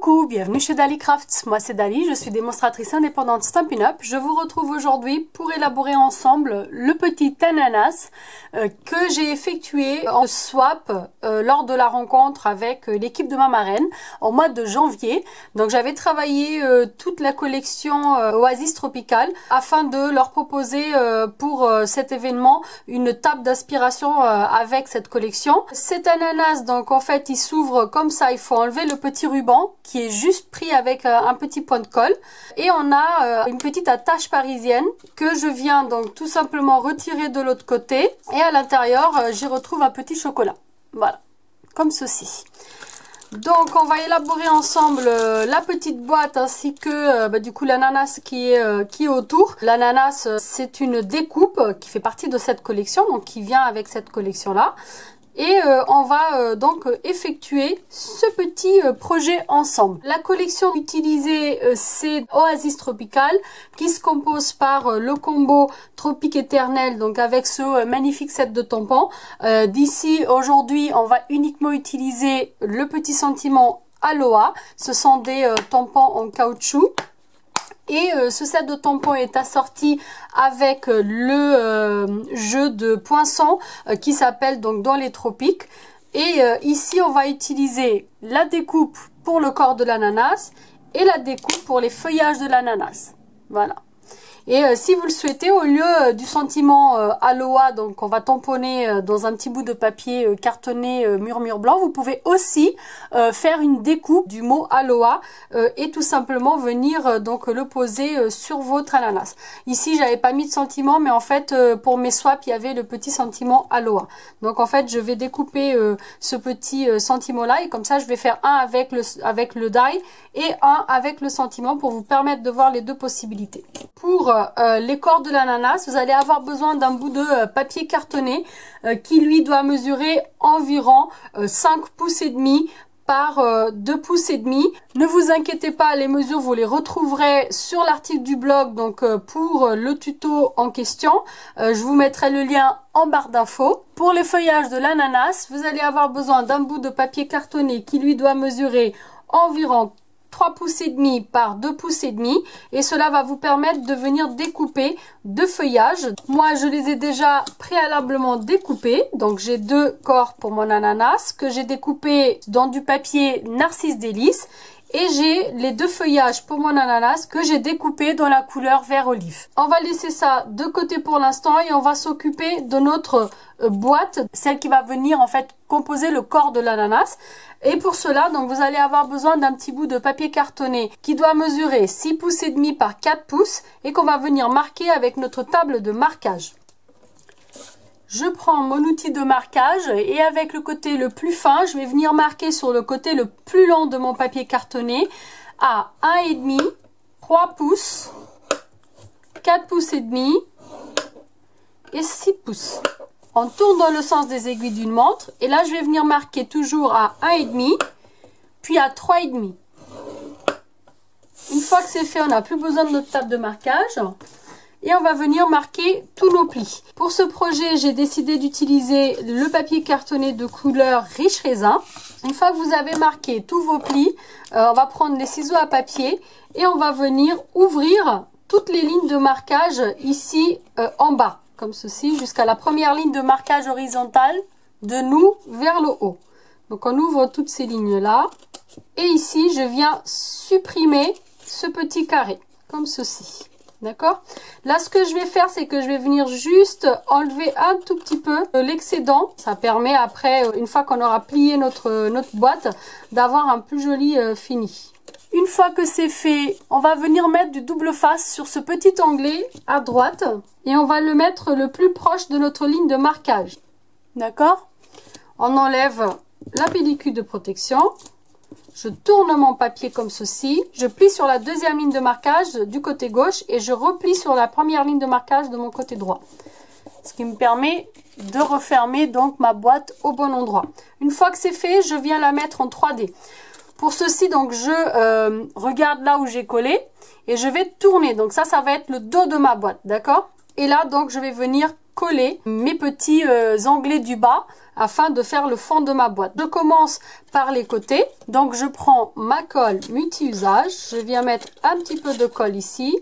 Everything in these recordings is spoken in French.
Coucou, bienvenue chez Dali Crafts. Moi c'est Dali, je suis démonstratrice indépendante Stampin' Up. Je vous retrouve aujourd'hui pour élaborer ensemble le petit ananas que j'ai effectué en swap lors de la rencontre avec l'équipe de ma marraine en mois de janvier. Donc j'avais travaillé toute la collection Oasis Tropical afin de leur proposer pour cet événement une table d'inspiration avec cette collection. Cet ananas, donc en fait il s'ouvre comme ça, il faut enlever le petit ruban qui est juste pris avec un petit point de colle et on a une petite attache parisienne que je viens donc tout simplement retirer de l'autre côté et à l'intérieur j'y retrouve un petit chocolat, voilà, comme ceci. Donc on va élaborer ensemble la petite boîte ainsi que du coup l'ananas qui est autour. L'ananas c'est une découpe qui fait partie de cette collection, donc qui vient avec cette collection là. Et on va donc effectuer ce petit projet ensemble. La collection utilisée c'est Oasis Tropical qui se compose par le combo Tropique Éternel, donc avec ce magnifique set de tampons. D'ici aujourd'hui on va uniquement utiliser le petit sentiment Aloha. Ce sont des tampons en caoutchouc. Et ce set de tampons est assorti avec le jeu de poinçons qui s'appelle donc Dans les tropiques. Et ici on va utiliser la découpe pour le corps de l'ananas et la découpe pour les feuillages de l'ananas. Voilà. Et si vous le souhaitez, au lieu du sentiment Aloha, donc on va tamponner dans un petit bout de papier cartonné murmure blanc, vous pouvez aussi faire une découpe du mot Aloha et tout simplement venir donc le poser sur votre ananas. Ici, j'avais pas mis de sentiment, mais en fait pour mes swaps, il y avait le petit sentiment Aloha. Donc en fait, je vais découper ce petit sentiment là et comme ça, je vais faire un avec le die et un avec le sentiment pour vous permettre de voir les deux possibilités. Pour les corps de l'ananas, vous allez avoir besoin d'un bout de papier cartonné qui lui doit mesurer environ 5 pouces et demi par 2 pouces et demi. Ne vous inquiétez pas, les mesures vous les retrouverez sur l'article du blog donc pour le tuto en question. Je vous mettrai le lien en barre d'infos. Pour les feuillages de l'ananas, vous allez avoir besoin d'un bout de papier cartonné qui lui doit mesurer environ 3 pouces et demi par 2 pouces et demi et cela va vous permettre de venir découper deux feuillages. Moi je les ai déjà préalablement découpés, donc j'ai deux corps pour mon ananas que j'ai découpé dans du papier Narcisse Délice et j'ai les deux feuillages pour mon ananas que j'ai découpé dans la couleur vert olive. On va laisser ça de côté pour l'instant et on va s'occuper de notre boîte, celle qui va venir en fait composer le corps de l'ananas. Et pour cela, donc vous allez avoir besoin d'un petit bout de papier cartonné qui doit mesurer 6 pouces et demi par 4 pouces et qu'on va venir marquer avec notre table de marquage. Je prends mon outil de marquage et avec le côté le plus fin, je vais venir marquer sur le côté le plus long de mon papier cartonné à 1,5, 3 pouces, 4 pouces et demi et 6 pouces. On tourne dans le sens des aiguilles d'une montre et là je vais venir marquer toujours à 1,5 puis à 3,5. Une fois que c'est fait, on n'a plus besoin de notre table de marquage et on va venir marquer tous nos plis. Pour ce projet, j'ai décidé d'utiliser le papier cartonné de couleur riche raisin. Une fois que vous avez marqué tous vos plis, on va prendre les ciseaux à papier et on va venir ouvrir toutes les lignes de marquage ici en bas. Comme ceci, jusqu'à la première ligne de marquage horizontale de nous vers le haut. Donc on ouvre toutes ces lignes là. Et ici, je viens supprimer ce petit carré, comme ceci. D'accord? Là, ce que je vais faire, c'est que je vais venir juste enlever un tout petit peu l'excédent. Ça permet après, une fois qu'on aura plié notre boîte, d'avoir un plus joli fini. Une fois que c'est fait, on va venir mettre du double face sur ce petit onglet à droite et on va le mettre le plus proche de notre ligne de marquage. D'accord? On enlève la pellicule de protection. Je tourne mon papier comme ceci. Je plie sur la deuxième ligne de marquage du côté gauche et je replie sur la première ligne de marquage de mon côté droit. Ce qui me permet de refermer donc ma boîte au bon endroit. Une fois que c'est fait, je viens la mettre en 3D. Pour ceci, donc, je regarde là où j'ai collé et je vais tourner. Donc ça va être le dos de ma boîte, d'accord? Et là, donc, je vais venir coller mes petits onglets du bas afin de faire le fond de ma boîte. Je commence par les côtés. Donc je prends ma colle multi-usage. Je viens mettre un petit peu de colle ici.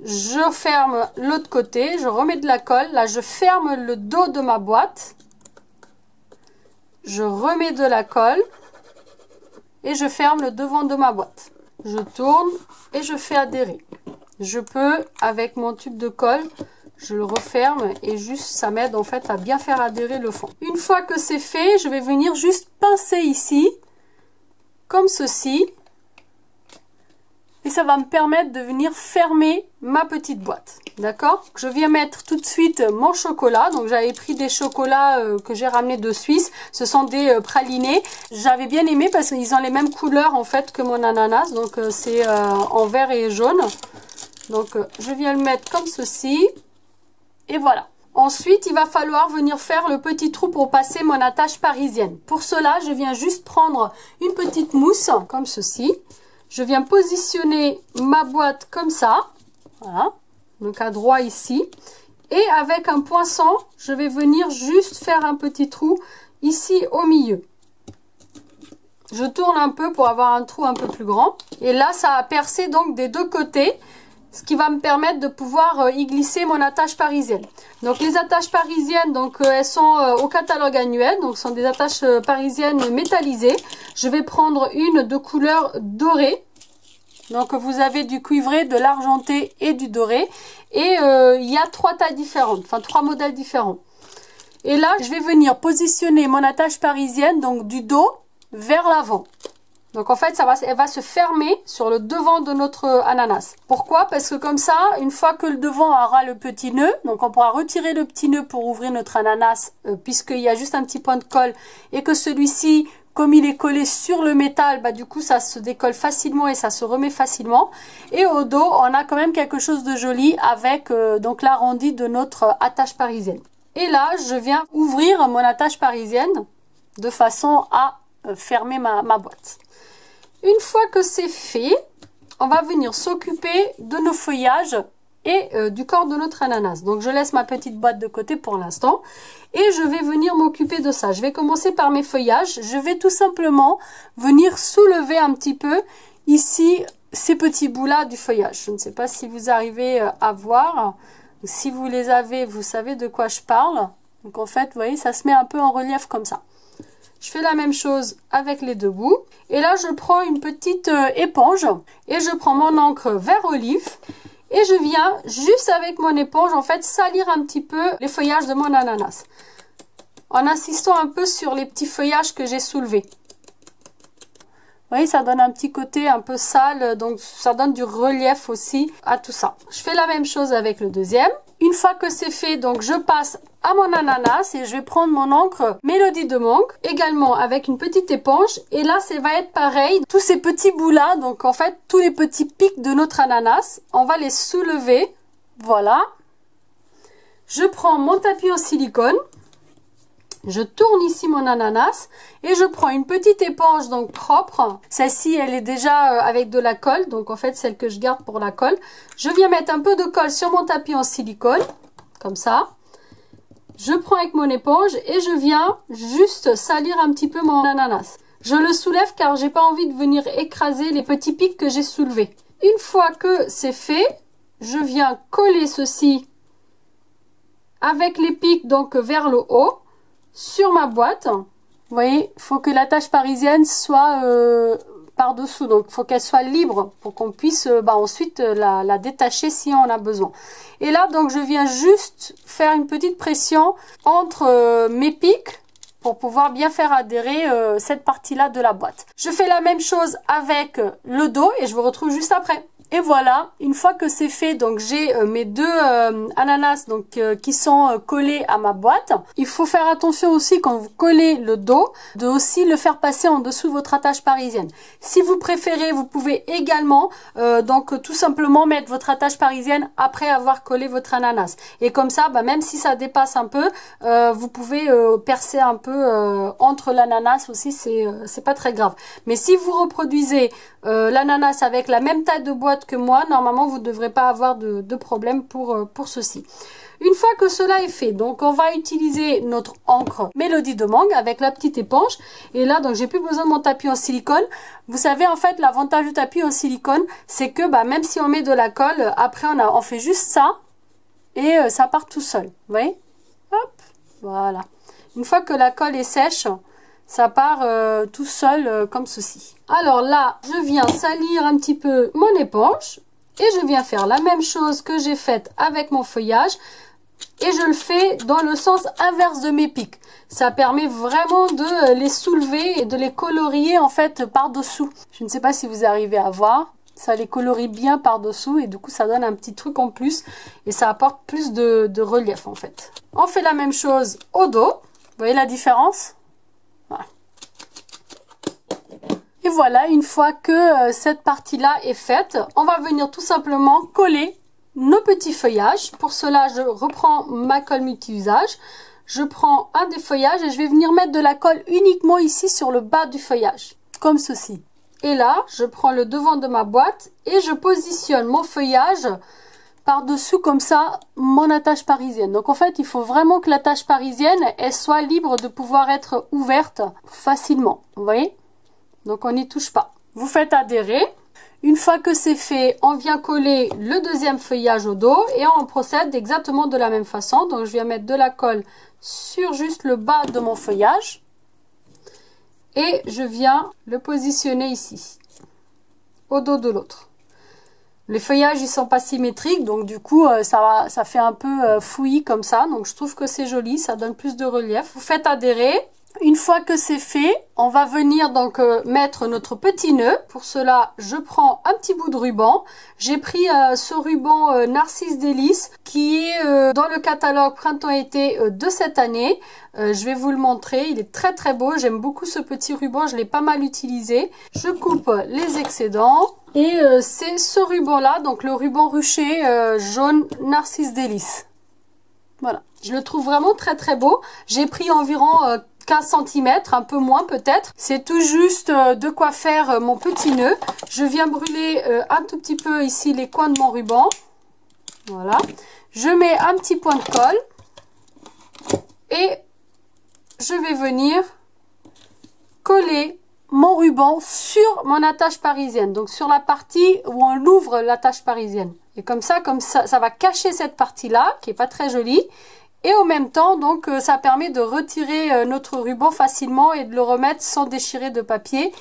Je ferme l'autre côté. Je remets de la colle. Là, je ferme le dos de ma boîte. Je remets de la colle. Et je ferme le devant de ma boîte. Je tourne et je fais adhérer. Je peux, avec mon tube de colle, je le referme et juste ça m'aide en fait à bien faire adhérer le fond. Une fois que c'est fait, je vais venir juste pincer ici, comme ceci. Et ça va me permettre de venir fermer ma petite boîte. D'accord? Je viens mettre tout de suite mon chocolat. Donc j'avais pris des chocolats que j'ai ramenés de Suisse. Ce sont des pralinés. J'avais bien aimé parce qu'ils ont les mêmes couleurs en fait que mon ananas. Donc c'est en vert et jaune. Donc je viens le mettre comme ceci. Et voilà. Ensuite, il va falloir venir faire le petit trou pour passer mon attache parisienne. Pour cela, je viens juste prendre une petite mousse comme ceci. Je viens positionner ma boîte comme ça. Voilà. Donc à droit ici. Et avec un poinçon, je vais venir juste faire un petit trou ici au milieu. Je tourne un peu pour avoir un trou un peu plus grand. Et là, ça a percé donc des deux côtés. Ce qui va me permettre de pouvoir y glisser mon attache parisienne. Donc les attaches parisiennes, donc elles sont au catalogue annuel, donc ce sont des attaches parisiennes métallisées. Je vais prendre une de couleur dorée. Donc vous avez du cuivré, de l'argenté et du doré. Et il y a 3 tailles différentes, enfin 3 modèles différents. Et là, je vais venir positionner mon attache parisienne, donc du dos vers l'avant. Donc en fait, elle va se fermer sur le devant de notre ananas. Pourquoi? Parce que comme ça, une fois que le devant aura le petit nœud, donc on pourra retirer le petit nœud pour ouvrir notre ananas, puisqu'il y a juste un petit point de colle, et que celui-ci, comme il est collé sur le métal, bah du coup ça se décolle facilement et ça se remet facilement. Et au dos, on a quand même quelque chose de joli avec donc l'arrondi de notre attache parisienne. Et là, je viens ouvrir mon attache parisienne de façon à fermer ma boîte. Une fois que c'est fait, on va venir s'occuper de nos feuillages et du corps de notre ananas. Donc je laisse ma petite boîte de côté pour l'instant et je vais venir m'occuper de ça. Je vais commencer par mes feuillages. Je vais tout simplement venir soulever un petit peu ici ces petits bouts là du feuillage. Je ne sais pas si vous arrivez à voir. Si vous les avez, vous savez de quoi je parle. Donc en fait, vous voyez, ça se met un peu en relief comme ça. Je fais la même chose avec les deux bouts. Et là, je prends une petite éponge et je prends mon encre vert olive. Et je viens juste avec mon éponge, en fait, salir un petit peu les feuillages de mon ananas. En insistant un peu sur les petits feuillages que j'ai soulevés. Vous voyez, ça donne un petit côté un peu sale, donc ça donne du relief aussi à tout ça. Je fais la même chose avec le deuxième. Une fois que c'est fait, donc je passe à mon ananas et je vais prendre mon encre Mélodie de Monk, également avec une petite éponge. Et là, ça va être pareil. Tous ces petits bouts là, donc en fait, tous les petits pics de notre ananas, on va les soulever. Voilà. Je prends mon tapis en silicone. Je tourne ici mon ananas et je prends une petite éponge donc propre. Celle-ci, elle est déjà avec de la colle, donc en fait celle que je garde pour la colle. Je viens mettre un peu de colle sur mon tapis en silicone, comme ça. Je prends avec mon éponge et je viens juste salir un petit peu mon ananas. Je le soulève car j'ai pas envie de venir écraser les petits pics que j'ai soulevés. Une fois que c'est fait, je viens coller ceci avec les pics donc vers le haut. Sur ma boîte, vous voyez, il faut que l'attache parisienne soit par-dessous. Donc, il faut qu'elle soit libre pour qu'on puisse ensuite la détacher si on a besoin. Et là, donc, je viens juste faire une petite pression entre mes pics pour pouvoir bien faire adhérer cette partie-là de la boîte. Je fais la même chose avec le dos et je vous retrouve juste après. Et voilà, une fois que c'est fait, donc j'ai mes deux ananas donc qui sont collés à ma boîte. Il faut faire attention aussi quand vous collez le dos, de aussi le faire passer en dessous de votre attache parisienne. Si vous préférez, vous pouvez également donc tout simplement mettre votre attache parisienne après avoir collé votre ananas. Et comme ça, même si ça dépasse un peu, vous pouvez percer un peu entre l'ananas aussi, c'est pas très grave. Mais si vous reproduisez l'ananas avec la même taille de boîte que moi, normalement vous ne devrez pas avoir de problème pour ceci. Une fois que cela est fait, donc on va utiliser notre encre Mélodie de mangue avec la petite éponge. Et là, donc j'ai plus besoin de mon tapis en silicone. Vous savez, en fait, l'avantage du tapis en silicone, c'est que même si on met de la colle, après on fait juste ça et ça part tout seul. Vous voyez? Hop, voilà. Une fois que la colle est sèche, ça part tout seul comme ceci. Alors là, je viens salir un petit peu mon éponge et je viens faire la même chose que j'ai faite avec mon feuillage. Et je le fais dans le sens inverse de mes pics. Ça permet vraiment de les soulever et de les colorier en fait par-dessous. Je ne sais pas si vous arrivez à voir. Ça les colorie bien par-dessous et du coup ça donne un petit truc en plus. Et ça apporte plus de relief en fait. On fait la même chose au dos. Vous voyez la différence? Voilà. Et voilà, une fois que cette partie-là est faite, on va venir tout simplement coller nos petits feuillages. Pour cela, je reprends ma colle multi-usage. Je prends un des feuillages et je vais venir mettre de la colle uniquement ici sur le bas du feuillage, comme ceci. Et là, je prends le devant de ma boîte et je positionne mon feuillage par-dessous comme ça mon attache parisienne. Donc en fait, il faut vraiment que l'attache parisienne, elle soit libre de pouvoir être ouverte facilement. Vous voyez? Donc on n'y touche pas. Vous faites adhérer. Une fois que c'est fait, on vient coller le deuxième feuillage au dos et on procède exactement de la même façon. Donc je viens mettre de la colle sur juste le bas de mon feuillage et je viens le positionner ici, au dos de l'autre. Les feuillages ils sont pas symétriques, donc du coup ça fait un peu fouillis comme ça. Donc je trouve que c'est joli, ça donne plus de relief. Vous faites adhérer. Une fois que c'est fait, on va venir donc mettre notre petit nœud. Pour cela, je prends un petit bout de ruban. J'ai pris ce ruban Narcisse Délices qui est dans le catalogue printemps-été de cette année. Je vais vous le montrer, il est très très beau. J'aime beaucoup ce petit ruban, je l'ai pas mal utilisé. Je coupe les excédents et c'est ce ruban là, donc le ruban rucher jaune Narcisse Délices. Voilà, je le trouve vraiment très très beau. J'ai pris environ 15 cm, un peu moins peut-être. C'est tout juste de quoi faire mon petit nœud. Je viens brûler un tout petit peu ici les coins de mon ruban. Voilà. Je mets un petit point de colle. Et je vais venir coller mon ruban sur mon attache parisienne. Donc sur la partie où on ouvre l'attache parisienne. Et comme ça, ça va cacher cette partie-là, qui est pas très jolie. Et en même temps, donc, ça permet de retirer notre ruban facilement et de le remettre sans déchirer de papier.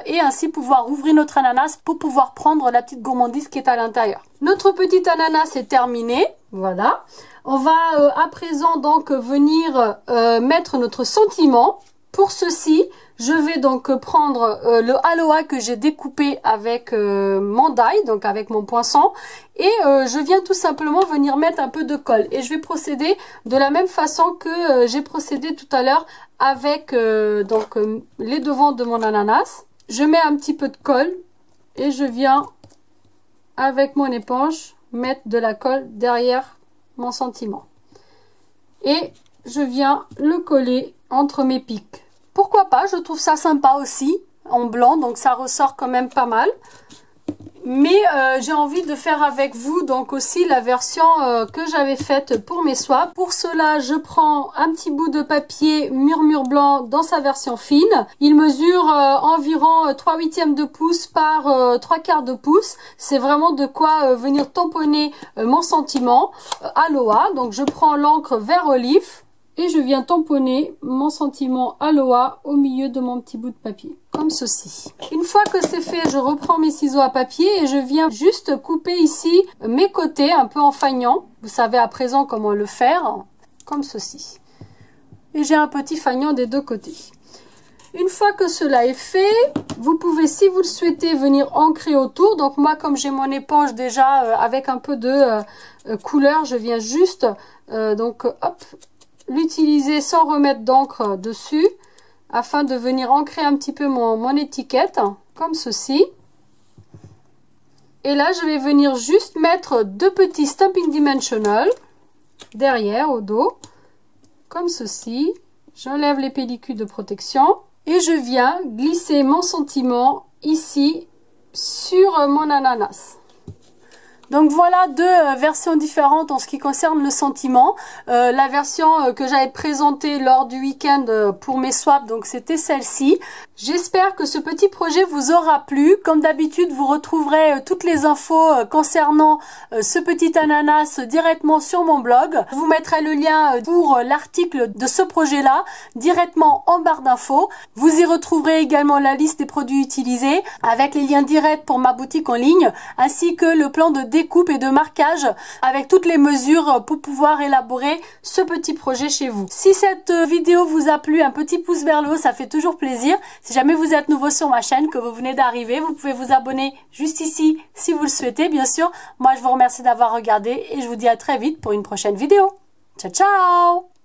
Et ainsi pouvoir ouvrir notre ananas pour pouvoir prendre la petite gourmandise qui est à l'intérieur. Notre petit ananas est terminé. Voilà. On va à présent donc venir mettre notre sentiment. Pour ceci, je vais donc prendre le aloe que j'ai découpé avec mon die, donc avec mon poinçon, et je viens tout simplement venir mettre un peu de colle. Et je vais procéder de la même façon que j'ai procédé tout à l'heure avec les devants de mon ananas. Je mets un petit peu de colle et je viens avec mon éponge mettre de la colle derrière mon sentiment. Et je viens le coller entre mes pics. Pourquoi pas, je trouve ça sympa aussi, en blanc, donc ça ressort quand même pas mal. Mais j'ai envie de faire avec vous donc aussi la version que j'avais faite pour mes swaps. Pour cela, je prends un petit bout de papier murmure blanc dans sa version fine. Il mesure environ 3/8 de pouce par 3/4 de pouce. C'est vraiment de quoi venir tamponner mon sentiment aloe. Donc je prends l'encre vert olive. Et je viens tamponner mon sentiment aloe au milieu de mon petit bout de papier, comme ceci. Une fois que c'est fait, je reprends mes ciseaux à papier et je viens juste couper ici mes côtés un peu en feignant. Vous savez à présent comment le faire, comme ceci. Et j'ai un petit feignant des deux côtés. Une fois que cela est fait, vous pouvez, si vous le souhaitez, venir ancrer autour. Donc moi, comme j'ai mon éponge déjà avec un peu de couleur, je viens juste hop, l'utiliser sans remettre d'encre dessus afin de venir ancrer un petit peu mon étiquette comme ceci. Et là je vais venir juste mettre deux petits Stampin' Dimensional derrière au dos comme ceci. J'enlève les pellicules de protection et je viens glisser mon sentiment ici sur mon ananas. Donc voilà deux versions différentes en ce qui concerne le sentiment. La version que j'avais présentée lors du week-end pour mes swaps, donc c'était celle-ci. J'espère que ce petit projet vous aura plu. Comme d'habitude, vous retrouverez toutes les infos concernant ce petit ananas directement sur mon blog. Je vous mettrai le lien pour l'article de ce projet-là directement en barre d'infos. Vous y retrouverez également la liste des produits utilisés avec les liens directs pour ma boutique en ligne ainsi que le plan de découpe et de marquage avec toutes les mesures pour pouvoir élaborer ce petit projet chez vous. Si cette vidéo vous a plu, un petit pouce vers le haut, ça fait toujours plaisir. Si jamais vous êtes nouveau sur ma chaîne, que vous venez d'arriver, vous pouvez vous abonner juste ici si vous le souhaitez, bien sûr. Moi, je vous remercie d'avoir regardé et je vous dis à très vite pour une prochaine vidéo. Ciao, ciao!